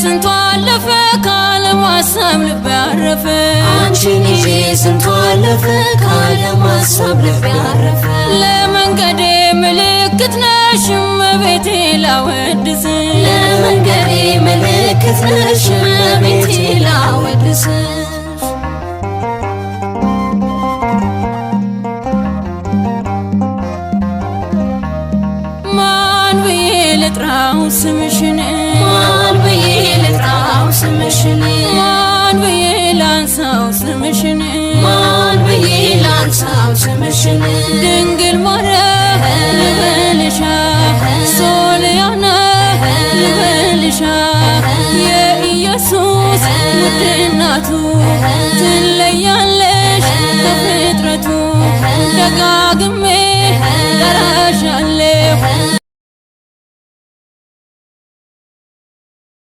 ስንቱ አለፈ ካለም ሐሳብ ልቤ አረፈ አንቺን ይዤ ስንቱ አለፈ ካለም ሐሳብ ልቤ አረፈ ለመንገዴ ምልክት ነሽ እመቤቴ ላወድስሽ ለመንገዴ ምልክት ነሽ እመቤቴ ላወድስሽ ማን ብዬ ልጥራው ስምሽን ማን ብዬ ልጥራው ስምሽን ማን ብዬ ላንሳው ስምሽን ማን ብዬ ላንሳው ስምሽን ድንግል ማርያም ልበልሻ ሶልያና ልበልሻ የኢየሱስ ውድ እናቱ ትለያለሽ ከፍጥረቱ ደጋግሜ ጠራሻለሁ